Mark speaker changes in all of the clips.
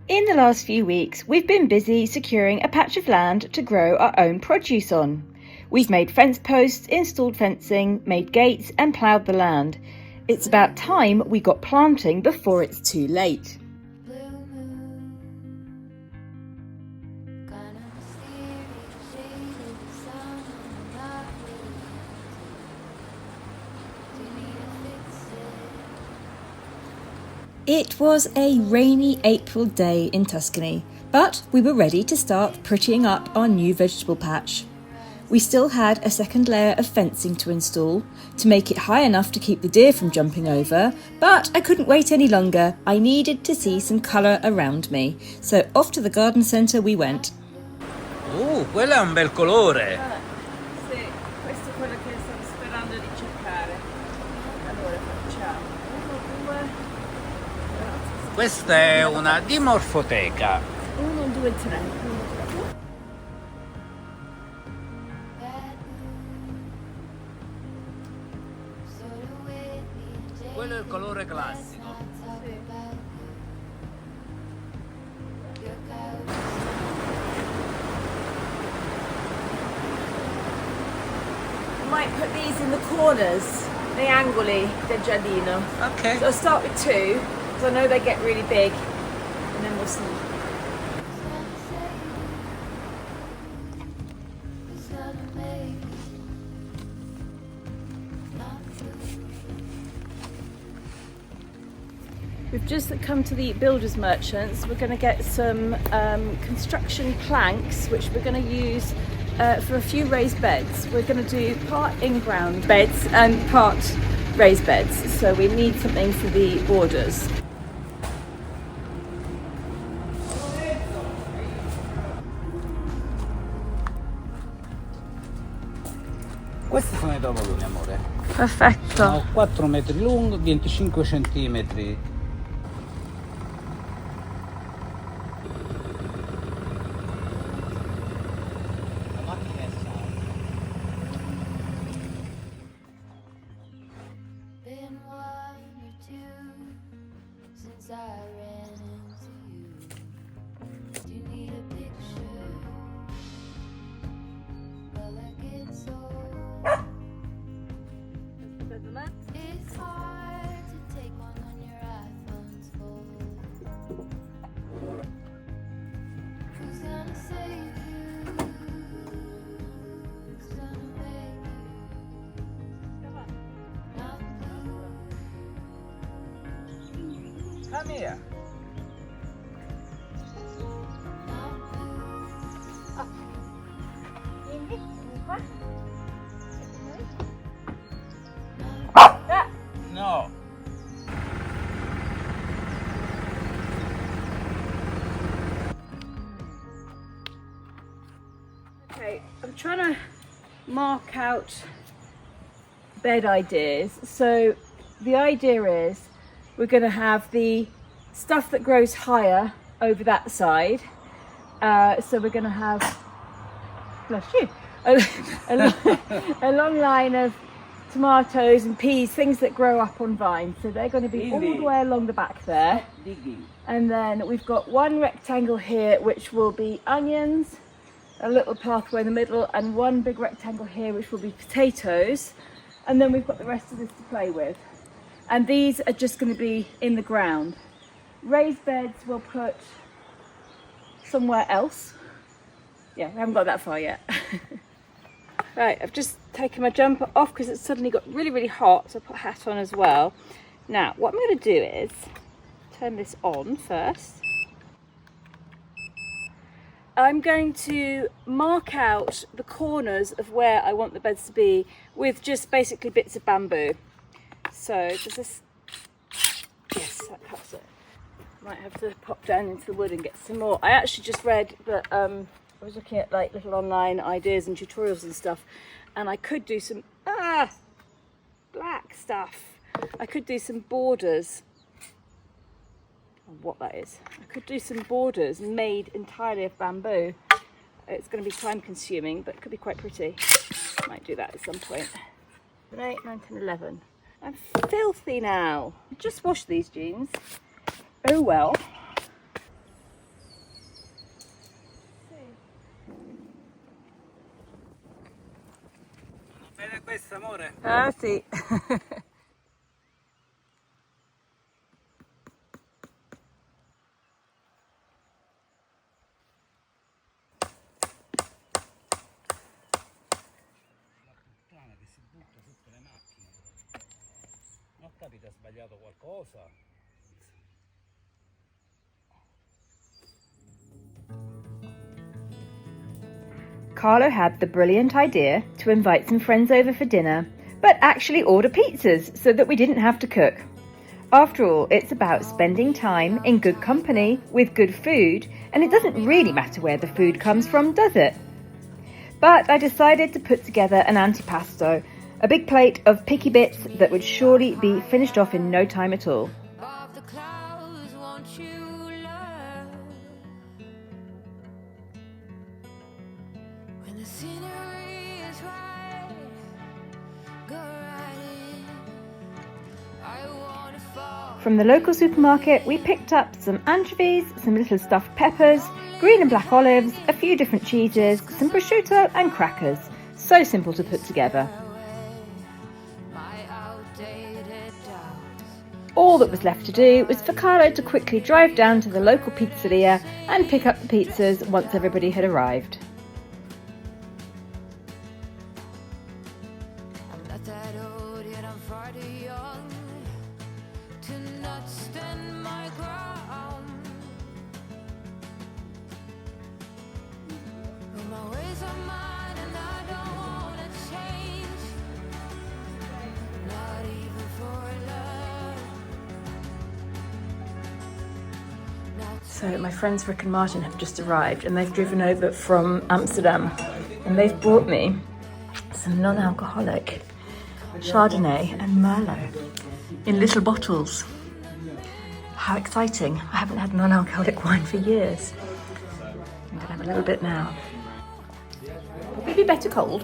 Speaker 1: In the last few weeks, we've been busy securing a patch of land to grow our own produce on. We've made fence posts, installed fencing, made gates and ploughed the land. It's about time we got planting before it's too late. It was a rainy April day in Tuscany, but we were ready to start prettying up our new vegetable patch. We still had a second layer of fencing to install to make it high enough to keep the deer from jumping over, but I couldn't wait any longer. I needed to see some colour around me, so off to the garden centre we went.
Speaker 2: Quello è un bel colore!
Speaker 1: Sì, questo è quello che stavo sperando di cercare. Allora facciamo 1, 2...
Speaker 2: Questa è una dimorfoteca.
Speaker 1: 1, 2, 3.
Speaker 2: Quello è il colore classico.
Speaker 1: Might put these in the corners, the angoli del giardino.
Speaker 2: Ok.
Speaker 1: So I'll start with 2, because I know they get really big, and then we'll see. We've just come to the builders merchants. We're going to get some construction planks, which we're going to use for a few raised beds. We're going to do part in-ground beds and part raised beds, so we need something for the borders.
Speaker 2: Questi sono i tavolini, amore.
Speaker 1: Perfetto.
Speaker 2: Sono 4 metri lunghi, 25 centimetri. Come here. No.
Speaker 1: Okay, I'm trying to mark out bed ideas. So the idea is we're going to have the stuff that grows higher over that side. So we're going to have, bless you, a long line of tomatoes and peas, things that grow up on vines. So they're going to be all the way along the back there. And then we've got one rectangle here, which will be onions, a little pathway in the middle, and one big rectangle here, which will be potatoes. And then we've got the rest of this to play with. And these are just going to be in the ground. Raised beds we'll put somewhere else. Yeah, we haven't got that far yet. Right, I've just taken my jumper off because it's suddenly got really, really hot, so I put a hat on as well. Now, what I'm going to do is turn this on first. I'm going to mark out the corners of where I want the beds to be with just basically bits of bamboo. So does this, yes, that cuts it. Might have to pop down into the wood and get some more. I actually just read that I was looking at like little online ideas and tutorials and stuff, and I could do some black stuff. I could do some borders. What that is. I could do some borders made entirely of bamboo. It's going to be time consuming, but it could be quite pretty. Might do that at some point. 7, 8, 9, 10, 11. I'm filthy now. I just washed these jeans. Oh well.
Speaker 2: Questo, amore?
Speaker 1: Ah, sì.
Speaker 2: Puttana che si butta sotto le macchine. Non capita, ha sbagliato qualcosa.
Speaker 1: Carlo had the brilliant idea to invite some friends over for dinner, but actually order pizzas so that we didn't have to cook. After all, it's about spending time in good company with good food, and it doesn't really matter where the food comes from, does it? But I decided to put together an antipasto, a big plate of picky bits that would surely be finished off in no time at all. From the local supermarket, we picked up some anchovies, some little stuffed peppers, green and black olives, a few different cheeses, some prosciutto and crackers. So simple to put together. All that was left to do was for Carlo to quickly drive down to the local pizzeria and pick up the pizzas once everybody had arrived. So my friends Rick and Martin have just arrived and they've driven over from Amsterdam and they've brought me some non-alcoholic Chardonnay and Merlot in little bottles. How exciting. I haven't had non-alcoholic wine for years. I'm gonna have a little bit now. Probably be better cold.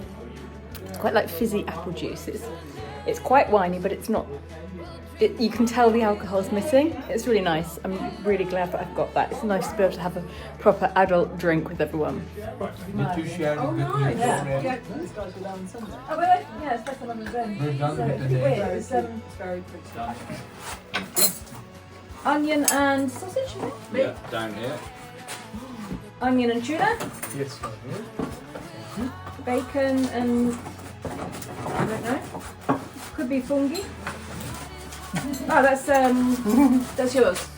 Speaker 1: It's quite like fizzy apple juice. It's quite winey, but it's not. You can tell the alcohol's missing. It's really nice. I'm really glad that I've got that. It's nice to be able to have a proper adult drink with everyone.
Speaker 3: Oh, nice. Yeah.
Speaker 1: Yeah, these guys were down on Sunday. Oh, well, yeah, it's better than then.
Speaker 3: We've done
Speaker 1: So
Speaker 3: it
Speaker 1: it's
Speaker 3: today.
Speaker 1: weird. It's very pretty. Onion and sausage, I think?
Speaker 2: Yeah, down here.
Speaker 1: Onion and tuna.
Speaker 3: Yes, right here.
Speaker 1: Bacon and I don't know. Could be fungi. Oh, that's yours.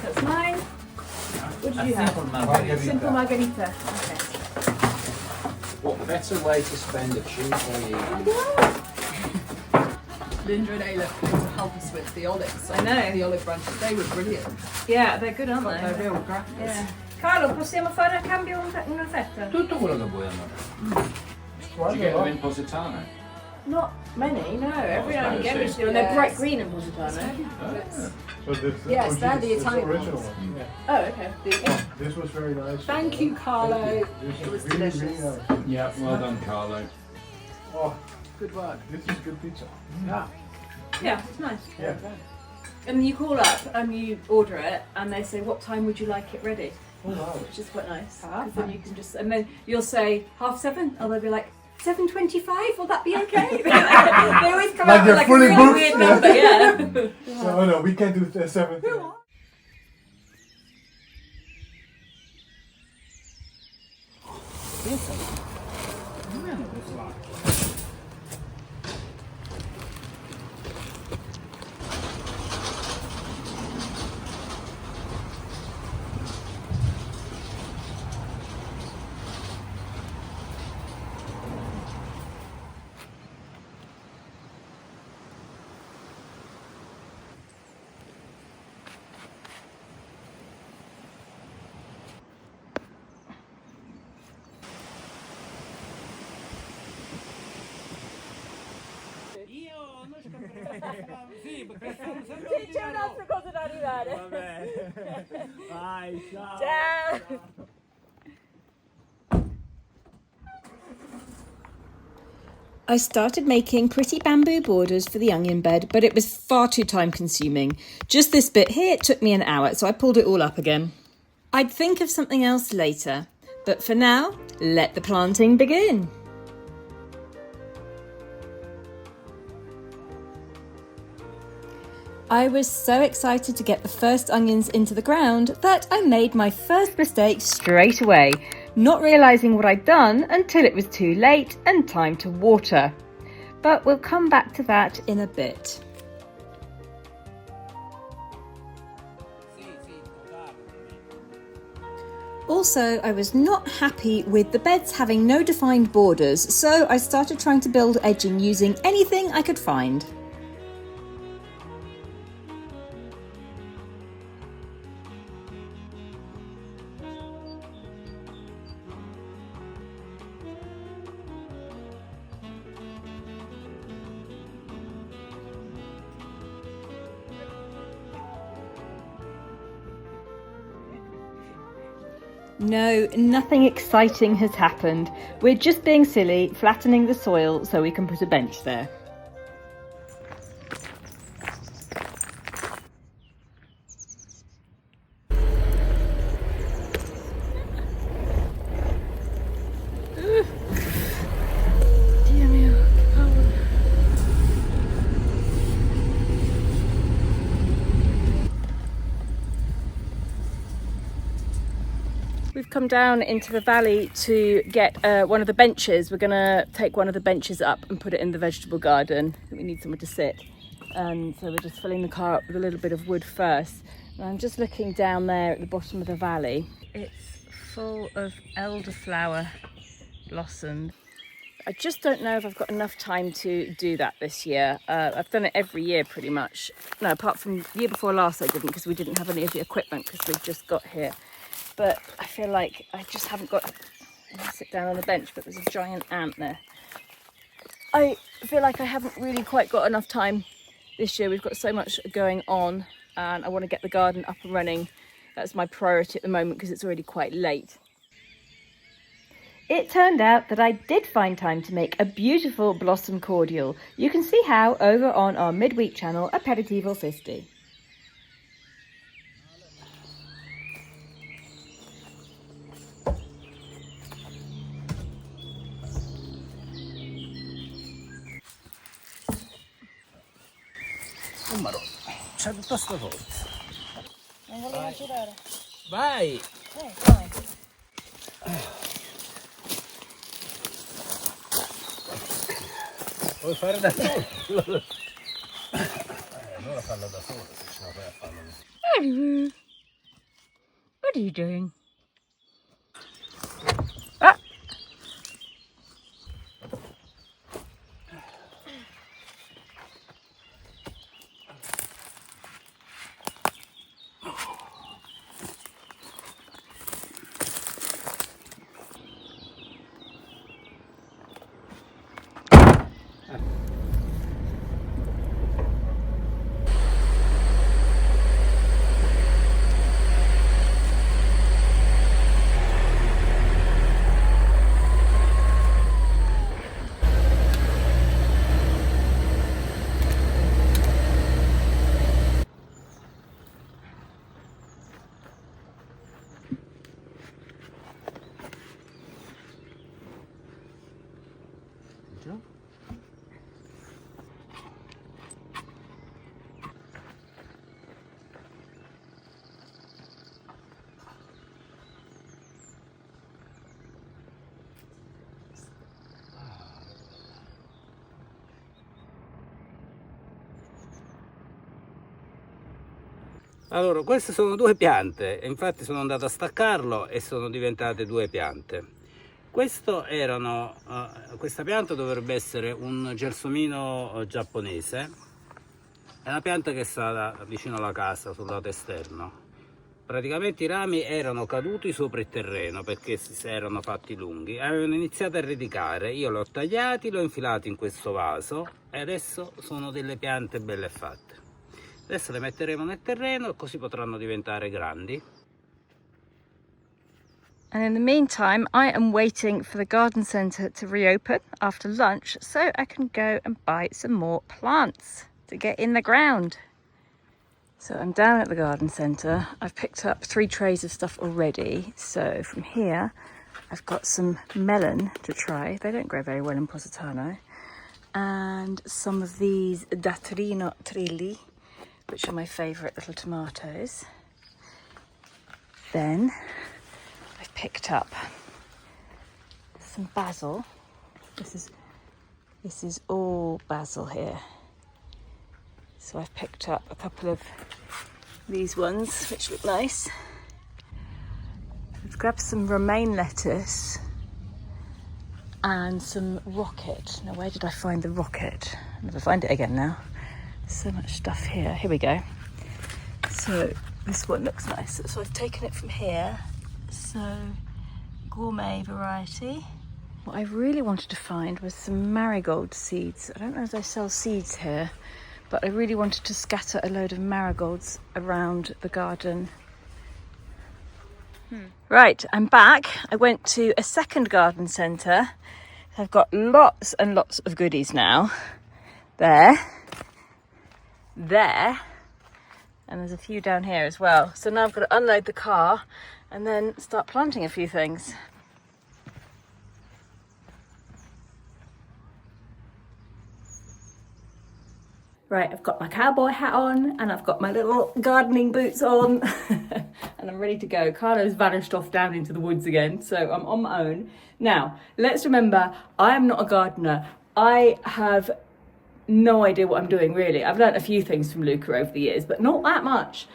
Speaker 1: That's mine. What did you have? Simple margarita. Okay.
Speaker 4: What better way to spend a Tuesday evening?
Speaker 5: Linda and Ayla came to help us with the olives.
Speaker 1: I know.
Speaker 5: The olive branches. They were brilliant.
Speaker 1: Yeah, they're good, aren't
Speaker 5: They're
Speaker 1: they?
Speaker 5: real crackers.
Speaker 1: Yeah. Carlo, possiamo fare a cambio una fetta?
Speaker 2: Tutto quello che vuoi, amore.
Speaker 4: Did you get them in Positano?
Speaker 1: Not many, no. Every now and again we
Speaker 4: Yes.
Speaker 1: do, and they're bright green in Positano.
Speaker 3: So this,
Speaker 5: Yes, they're the
Speaker 3: this
Speaker 5: Italian
Speaker 3: original
Speaker 5: ones.
Speaker 3: one. Yeah.
Speaker 1: Oh, okay.
Speaker 3: This was very nice.
Speaker 5: Thank you, Carlo.
Speaker 3: This
Speaker 5: It was
Speaker 3: is really,
Speaker 5: delicious.
Speaker 3: really nice.
Speaker 4: Yeah, well done, Carlo.
Speaker 3: Oh,
Speaker 5: Good work.
Speaker 3: this is good pizza. Yeah.
Speaker 1: Yeah, it's nice.
Speaker 3: Yeah.
Speaker 1: And you call up and you order it, and they say, "What time would you like it ready?"
Speaker 3: Oh wow.
Speaker 1: Which is quite nice. Because then you can just, and then you'll say 7:30, or they'll be like 7:25. Will that be okay? They always come
Speaker 3: Like
Speaker 1: out with
Speaker 3: they're
Speaker 1: like a
Speaker 3: fully
Speaker 1: really
Speaker 3: booked.
Speaker 1: weird number. Yeah.
Speaker 3: So no, we can't do the 7.
Speaker 2: Sì, perché
Speaker 1: C'è un'altra cosa da arrivare.
Speaker 2: Vai, ciao.
Speaker 1: Ciao. I started making pretty bamboo borders for the onion bed, but it was far too time consuming. Just this bit here took me an hour, so I pulled it all up again. I'd think of something else later, but for now, let the planting begin. I was so excited to get the first onions into the ground that I made my first mistake straight away, not realising what I'd done until it was too late and time to water. But we'll come back to that in a bit. Also, I was not happy with the beds having no defined borders, so I started trying to build edging using anything I could find. No, nothing exciting has happened. We're just being silly, flattening the soil so we can put a bench there. We've come down into the valley to get one of the benches. We're going to take one of the benches up and put it in the vegetable garden. We need somewhere to sit. And so we're just filling the car up with a little bit of wood first. And I'm just looking down there at the bottom of the valley. It's full of elderflower blossom. I just don't know if I've got enough time to do that this year. I've done it every year pretty much. No, apart from the year before last I didn't, because we didn't have any of the equipment because we'd just got here. But I feel like I just haven't got... I'm going to sit down on the bench, but there's a giant ant there. I feel like I haven't really quite got enough time this year. We've got so much going on and I want to get the garden up and running. That's my priority at the moment because it's already quite late. It turned out that I did find time to make a beautiful blossom cordial. You can see how over on our midweek channel, Aperitivo 50.
Speaker 2: Oh Marò, c'è tutta sta forza.
Speaker 1: Non volevo girare.
Speaker 2: Vai!
Speaker 1: Vai.
Speaker 2: Vuoi fare da solo? Allora fallo da solo, se ce la fai a farlo.
Speaker 1: What are you doing?
Speaker 2: Allora, queste sono due piante, infatti sono andato a staccarlo e sono diventate due piante. Questa pianta dovrebbe essere un gelsomino giapponese, è una pianta che sta vicino alla casa, sul lato esterno. Praticamente i rami erano caduti sopra il terreno perché si erano fatti lunghi, avevano iniziato a radicare, io li ho tagliati, li ho infilati in questo vaso e adesso sono delle piante belle fatte. Adesso le metteremo nel terreno e così potranno diventare grandi.
Speaker 1: And in the meantime, I am waiting for the garden centre to reopen after lunch so I can go and buy some more plants to get in the ground. So I'm down at the garden centre. I've picked up 3 trays of stuff already. So from here, I've got some melon to try. They don't grow very well in Positano. And some of these Datrino trilli, which are my favourite little tomatoes. Then I've picked up some basil. This is all basil here. So I've picked up a couple of these ones, which look nice. I've grabbed some romaine lettuce and some rocket. Now, where did I find the rocket? I'll never find it again now. So much stuff here. Here we go. So this one looks nice. So I've taken it from here. So gourmet variety. What I really wanted to find was some marigold seeds. I don't know if they sell seeds here, but I really wanted to scatter a load of marigolds around the garden. Right, I'm back. I went to a second garden centre. I've got lots and lots of goodies now. There, and there's a few down here as well. So now I've got to unload the car and then start planting a few things. Right, I've got my cowboy hat on and I've got my little gardening boots on and I'm ready to go. Carlo's vanished off down into the woods again, so I'm on my own. Now, let's remember, I am not a gardener. I have no idea what I'm doing, really. I've learnt a few things from Luca over the years, but not that much.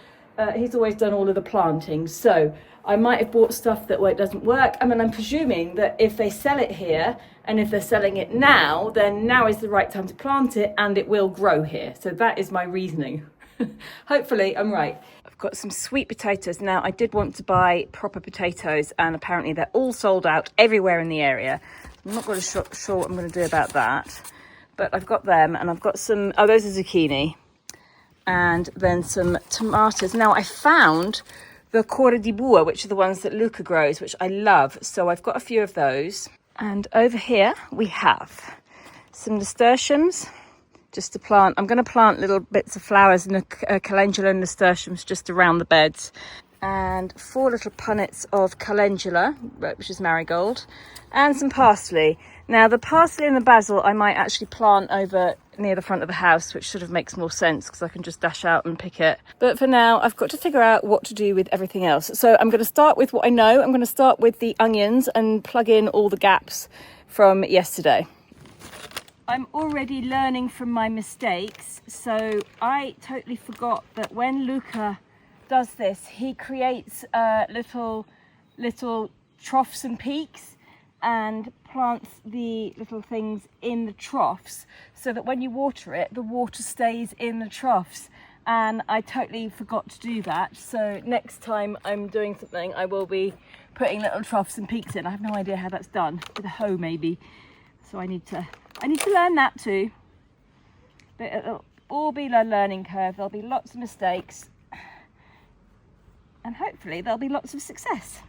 Speaker 1: He's always done all of the planting, so I might have bought stuff that it doesn't work. I mean, I'm presuming that if they sell it here and if they're selling it now, then now is the right time to plant it and it will grow here. So that is my reasoning. Hopefully I'm right. I've got some sweet potatoes. Now, I did want to buy proper potatoes and apparently they're all sold out everywhere in the area. I'm not really sure what I'm going to do about that, but I've got them and I've got some, oh, those are zucchini, and then some tomatoes. Now, I found the cuore di bue, which are the ones that Luca grows, which I love. So I've got a few of those. And over here we have some nasturtiums, just to plant. I'm going to plant little bits of flowers and calendula and nasturtiums just around the beds. And 4 little punnets of calendula, which is marigold, and some parsley. Now, the parsley and the basil I might actually plant over near the front of the house, which sort of makes more sense because I can just dash out and pick it. But for now, I've got to figure out what to do with everything else. So I'm going to start with what I know. I'm going to start with the onions and plug in all the gaps from yesterday. I'm already learning from my mistakes. So I totally forgot that when Luca does this, he creates little troughs and peaks and plants the little things in the troughs so that when you water it, the water stays in the troughs. And I totally forgot to do that. So next time I'm doing something, I will be putting little troughs and peaks in. I have no idea how that's done, with a hoe maybe. So I need to learn that too. But it'll all be a learning curve. There'll be lots of mistakes. And hopefully there'll be lots of success.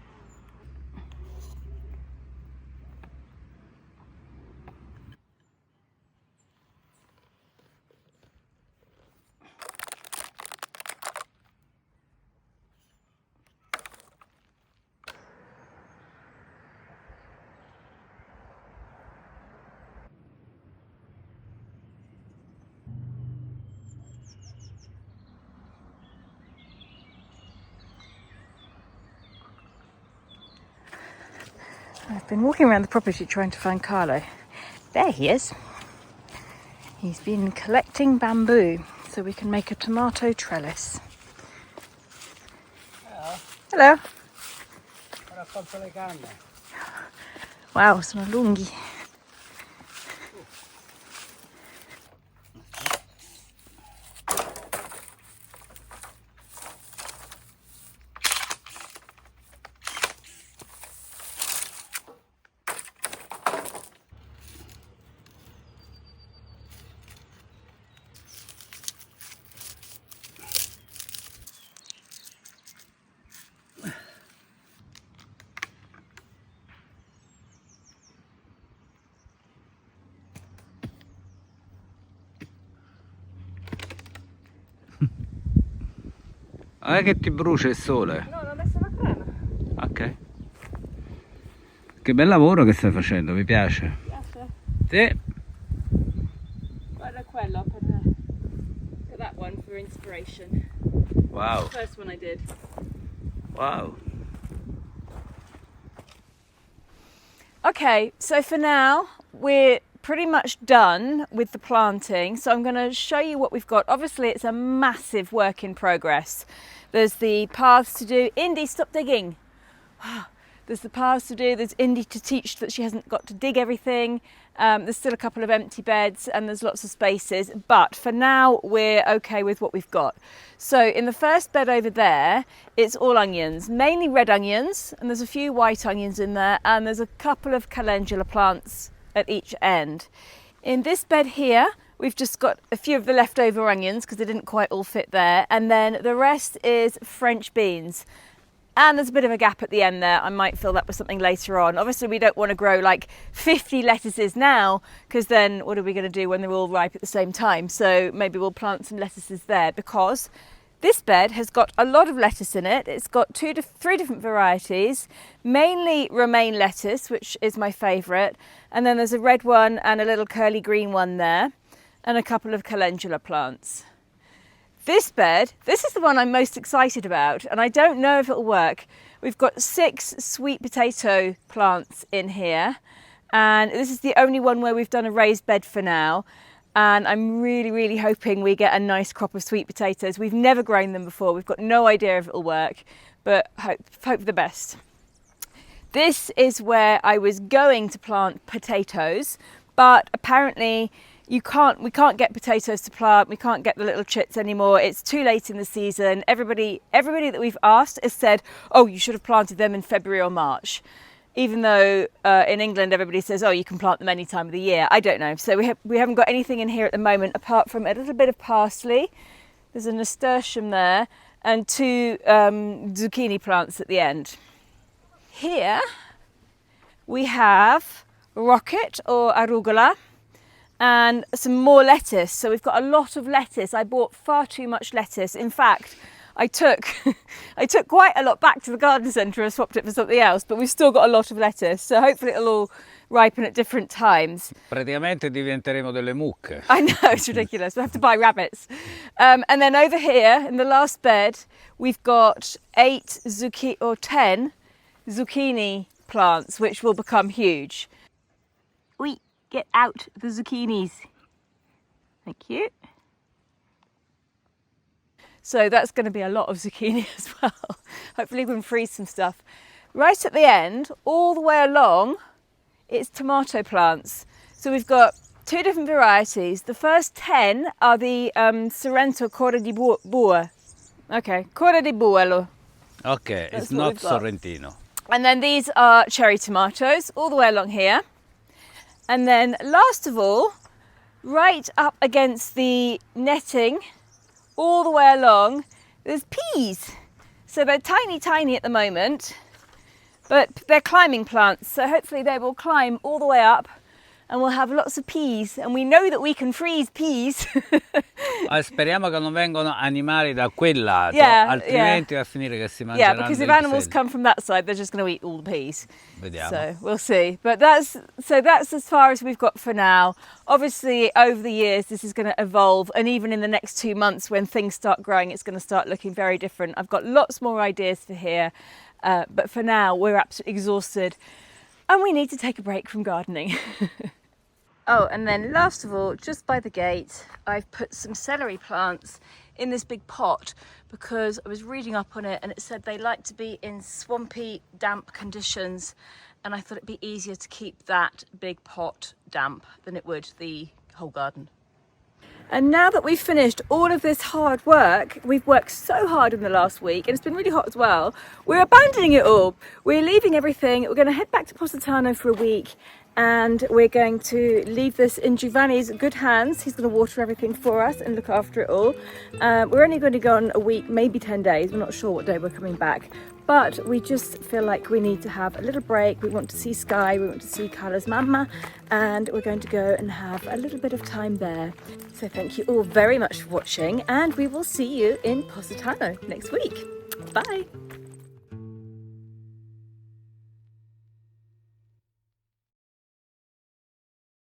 Speaker 1: I've been walking around the property trying to find Carlo. There he is. He's been collecting bamboo so we can make a tomato trellis. Hello.
Speaker 2: Ho raccolto le canne.
Speaker 1: Wow, sono lunghi.
Speaker 2: Non è che ti brucia il sole?
Speaker 1: No, ho messo la crema.
Speaker 2: Ok. Che bel lavoro che stai facendo, mi piace.
Speaker 1: Piace?
Speaker 2: Sì.
Speaker 1: Guarda quello per that one for inspiration.
Speaker 2: Wow,
Speaker 1: First one I did.
Speaker 2: wow.
Speaker 1: Okay, so for now we're pretty much done with the planting, so I'm going to show you what we've got. Obviously it's a massive work in progress. There's the paths to do. Indy, stop digging. There's the paths to do. There's Indy to teach that she hasn't got to dig everything. There's still a couple of empty beds and there's lots of spaces, but for now we're okay with what we've got. So in the first bed over there, it's all onions, mainly red onions, and there's a few white onions in there, and there's a couple of calendula plants at each end. In this bed here, we've just got a few of the leftover onions because they didn't quite all fit there, and then the rest is French beans. And there's a bit of a gap at the end there. I might fill that with something later on. Obviously we don't want to grow like 50 lettuces now, because then what are we going to do when they're all ripe at the same time? So maybe we'll plant some lettuces there, because this bed has got a lot of lettuce in it. It's got 3 different varieties, mainly romaine lettuce, which is my favourite. And then there's a red one and a little curly green one there, and a couple of calendula plants. This bed, this is the one I'm most excited about, and I don't know if it'll work. We've got 6 sweet potato plants in here, and this is the only one where we've done a raised bed for now. And I'm really hoping we get a nice crop of sweet potatoes. We've never grown them before. We've got no idea if it'll work, but hope the best. This is where I was going to plant potatoes, but apparently we can't get potatoes to plant. We can't get the little chits anymore. It's too late in the season. Everybody that we've asked has said, oh, you should have planted them in February or March. Even though in England everybody says, oh, you can plant them any time of the year. I don't know. So we haven't got anything in here at the moment apart from a little bit of parsley. There's a nasturtium there and 2 zucchini plants at the end. Here we have rocket or arugula and some more lettuce. So we've got a lot of lettuce. I bought far too much lettuce. In fact, I took quite a lot back to the garden centre and swapped it for something else, but we've still got a lot of lettuce, so hopefully it'll all ripen at different times.
Speaker 2: Praticamente diventeremo delle mucche.
Speaker 1: I know, it's ridiculous. We'll have to buy rabbits. And then over here, in the last bed, we've got 10 zucchini plants, which will become huge. We get out the zucchinis. Thank you. So that's going to be a lot of zucchini as well. Hopefully we can freeze some stuff. Right at the end, all the way along, it's tomato plants. So we've got 2 different varieties. The first 10 are the Sorrento Cora di Bue. Okay, Cora di Buello.
Speaker 2: Okay,
Speaker 1: That's
Speaker 2: it's
Speaker 1: what
Speaker 2: not
Speaker 1: we've got.
Speaker 2: Sorrentino.
Speaker 1: And then these are cherry tomatoes, all the way along here. And then last of all, right up against the netting, all the way along, there's peas. So they're tiny at the moment, but they're climbing plants. So hopefully they will climb all the way up and we'll have lots of peas. And we know that we can freeze peas.
Speaker 2: Speriamo che non vengano animali da quel lato,
Speaker 1: Yeah,
Speaker 2: altrimenti va a finire che si mangeranno
Speaker 1: Yeah, because if
Speaker 2: i
Speaker 1: animals
Speaker 2: piselli.
Speaker 1: come from that side, they're just going to eat all the peas.
Speaker 2: Vediamo.
Speaker 1: So we'll see. But that's as far as we've got for now. Obviously, over the years, this is going to evolve. And even in the next 2 months, when things start growing, it's going to start looking very different. I've got lots more ideas for here. But for now, we're absolutely exhausted. And we need to take a break from gardening. Oh, and then last of all, just by the gate, I've put some celery plants in this big pot because I was reading up on it and it said they like to be in swampy, damp conditions. And I thought it'd be easier to keep that big pot damp than it would the whole garden. And now that we've finished all of this hard work, we've worked so hard in the last week and it's been really hot as well, we're abandoning it all. We're leaving everything. We're going to head back to Positano for a week and we're going to leave this in Giovanni's good hands. He's going to water everything for us and look after it all. We're only going to go on a week, maybe 10 days. We're not sure what day we're coming back. But we just feel like we need to have a little break. We want to see Sky, we want to see Carla's mama, and we're going to go and have a little bit of time there. So thank you all very much for watching, and we will see you in Positano next week. Bye.